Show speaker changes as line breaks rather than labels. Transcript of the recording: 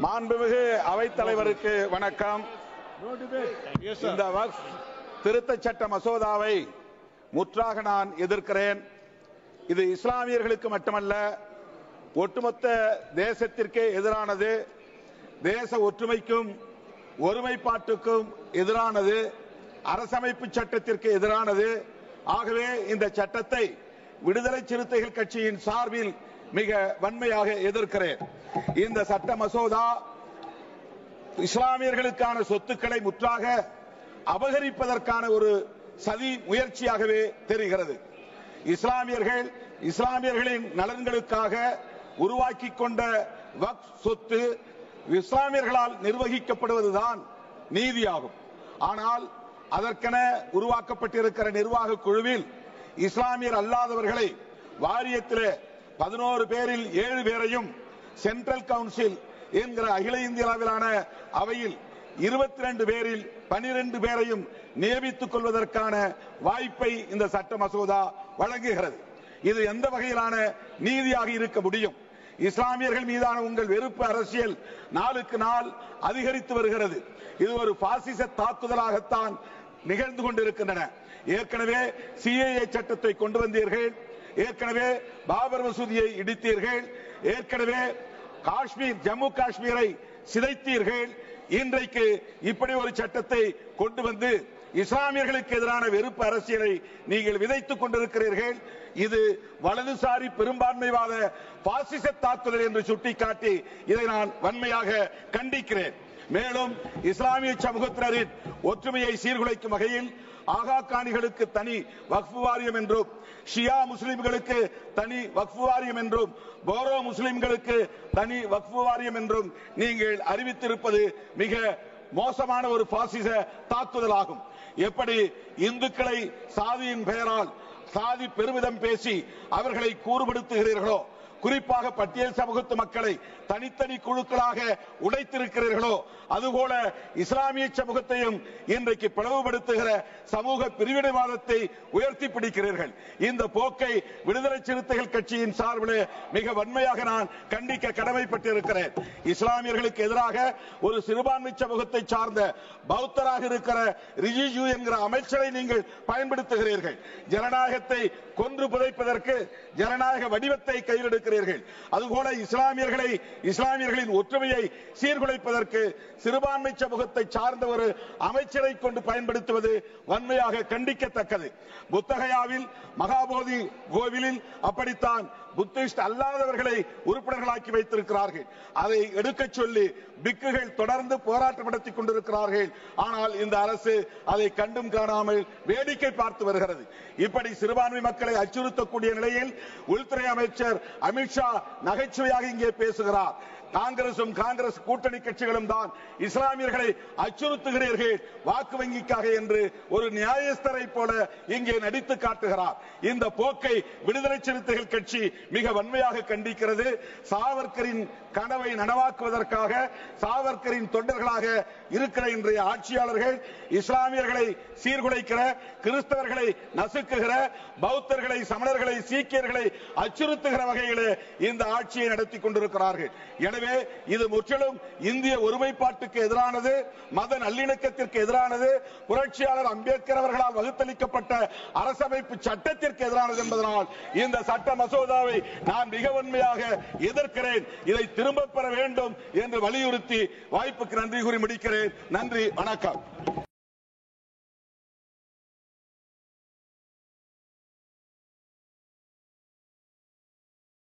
மாண்புமிகு அவைத்தலைவருக்கு வணக்கம். இந்த வக்ஃப் திருத்தச் சட்ட மசோதாவை முற்றாக நான் எதிர்க்கிறேன். இது இஸ்லாமியர்களுக்கு மட்டுமல்ல, ஒட்டுமொத்த தேசத்திற்கே எதிரானது, தேச ஒற்றுமைக்கும் ஒருமைப்பாட்டுக்கும் எதிரானது, அரசமைப்பு சட்டத்திற்கு எதிரானது. ஆகவே இந்த சட்டத்தை விடுதலை சிறுத்தைகள் கட்சியின் சார்பில் மிக வன்மையாக எதிர்க்கிறேன். இந்த சட்ட மசோதா இஸ்லாமியர்களுக்கான சொத்துக்களை முற்றாக அபகரிப்பதற்கான ஒரு சதி முயற்சியாகவே தெரிகிறது. இஸ்லாமியர்களின் நலன்களுக்காக உருவாக்கி கொண்ட வக்ஃப் சொத்து இஸ்லாமியர்களால் நிர்வகிக்கப்படுவதுதான் நீதியாகும். ஆனால் அதற்கென உருவாக்கப்பட்டிருக்கிற நிர்வாக குழுவில் இஸ்லாமியர் அல்லாதவர்களை வாரியத்தில் 11 பேரில் 7 பேரையும், சென்ட்ரல் கவுன்சில் என்கிற அகில இந்திய அளவிலான அவையில் 22 பேரில் 12 பேரையும் நியமித்துக் கொள்வதற்கான வாய்ப்பை இந்த சட்ட மசோதா வழங்குகிறது. இது எந்த வகையிலான நீதியாக இருக்க முடியும்? இஸ்லாமியர்கள் மீதான உங்கள் வெறுப்பு அரசியல் நாளுக்கு நாள் அதிகரித்து வருகிறது. இது ஒரு பாசிச தாக்குதலாகத்தான் நிகழ்ந்து கொண்டிருக்கின்றன. ஏற்கனவே சிஏஏ சட்டத்தை கொண்டு வந்தீர்கள், ஏற்கனவே பாபர் மசூதியை இடித்தீர்கள், ஏற்கனவே ஜம்மு காஷ்மீரை சிதைத்தீர்கள். இன்றைக்கு இப்படி ஒரு சட்டத்தை கொண்டு வந்து இஸ்லாமியர்களுக்கு எதிரான வெறுப்பு அரசியலை நீங்கள் விதைத்துக் கொண்டிருக்கிறீர்கள். இது வலதுசாரி பெரும்பான்மைவாத பாசிச தாக்குதல் என்று சுட்டிக்காட்டி இதை நான் வன்மையாக கண்டிக்கிறேன். மேலும் இஸ்லாமிய சமூகத்தினரின் ஒற்றுமையை சீர்குலைக்கும் வகையில் ஆகா காணிகளுக்கு தனி வக்ஃப் வாரியம் என்றும், ஷியா முஸ்லிம்களுக்கு தனி வக்ஃப் வாரியம் என்றும், போரோ முஸ்லிம்களுக்கு தனி வக்ஃப் வாரியம் என்றும் நீங்கள் அறிவித்திருப்பது மிக மோசமான ஒரு பாசிச தாக்குதலாகும். எப்படி இந்துக்களை சாதியின் பெயரால் சாதி பெருமிதம் பேசி அவர்களை கூறுபடுத்துகிறீர்களோ, குறிப்பாக பட்டியல் சமூகத்து மக்களை தனித்தனி குழுக்களாக உடைத்திருக்கிறீர்களோ, அதுபோல இஸ்லாமிய சமூகத்தையும் இன்றைக்கு பிளவுபடுத்துகிற சமூக பிரிவினைவாதத்தை உயர்த்தி பிடிக்கிறீர்கள். இந்த போக்கை விடுதலை சிறுத்தைகள் கட்சியின் சார்பில் மிக வன்மையாக நான் கண்டிக்க கடமைப்பட்டிருக்கிறேன். இஸ்லாமியர்களுக்கு எதிராக ஒரு சிறுபான்மை சமூகத்தை சார்ந்த பௌத்தராக இருக்கிற ரிஜிஜு என்கிற அமைச்சரை நீங்கள் பயன்படுத்துகிறீர்கள். ஜனநாயகத்தை கொன்று புதைப்பதற்கு ஜனநாயக வடிவத்தை கையில் எடுக்கிறீர்கள். அதுபோல இஸ்லாமியர்களின் ஒற்றுமையை சீர்குலைப்பதற்கு சிறுபான்மை சமூகத்தை சார்ந்த ஒரு அமைச்சரை கொண்டு பயன்படுத்துவது வன்மையாக கண்டிக்கத்தக்கது. புத்தகயாவில் மகாபோதி கோவிலில் அப்படித்தான் புத்திஸ்ட் அல்லாதவர்களை உறுப்பினர்களாக்கி வைத்திருக்கிறார்கள். அதை எடுக்க சொல்லி பிக்குகள் தொடர்ந்து போராட்டம் நடத்திக் கொண்டிருக்கிறார்கள். ஆனால் இந்த அரசு அதை கண்டும் காணாமல் வேடிக்கை பார்த்து வருகிறது. இப்படி சிறுபான்மை மக்களை அச்சுறுத்தக்கூடிய நிலையில் உள்துறை அமைச்சர் அமித்ஷா நகைச்சுவையாக இங்கே பேசுகிறார். காங்கிரஸ் கூட்டணி கட்சிகளும் தான் இஸ்லாமியர்களை அச்சுறுத்துகிறீர்கள் வாக்கு வங்கிக்காக என்று ஒரு நியாயஸ்தரை போல இங்கே நடித்து காட்டுகிறார். இந்த போக்கை விடுதலை சிறுத்தைகள் கட்சி மிக வன்மையாக கண்டிக்கிறது. சாவர்கரின் கனவை நனவாக்குவதற்காக சாவர்கரின் தொண்டர்களாக இருக்கிற இன்றைய ஆட்சியாளர்கள் இஸ்லாமியர்களை சீர்குலைக்கிற, கிறிஸ்தவர்களை நசுக்குகிற, பௌத்தர்களை, சமணர்களை, சீக்கியர்களை அச்சுறுத்துகிற வகையில் இந்த ஆட்சியை நடத்தி கொண்டிருக்கிறார்கள். எனவே இது முற்றிலும் இந்திய ஒருமைப்பாட்டுக்கு எதிரானது, மத நல்லிணக்கத்திற்கு எதிரானது, புரட்சியாளர் அம்பேத்கர் அவர்களால் வகுத்தளிக்கப்பட்ட அரசமைப்பு சட்டத்திற்கு எதிரானது என்பதனால் இந்த சட்ட மசோதாவை நான் மிக வன்மையாக எதிர்க்கிறேன். இதை திரும்ப பெற வேண்டும் என்று வலியுறுத்தி வாய்ப்புக்கு நன்றி கூறி முடிக்கிறேன். நன்றி, வணக்கம்.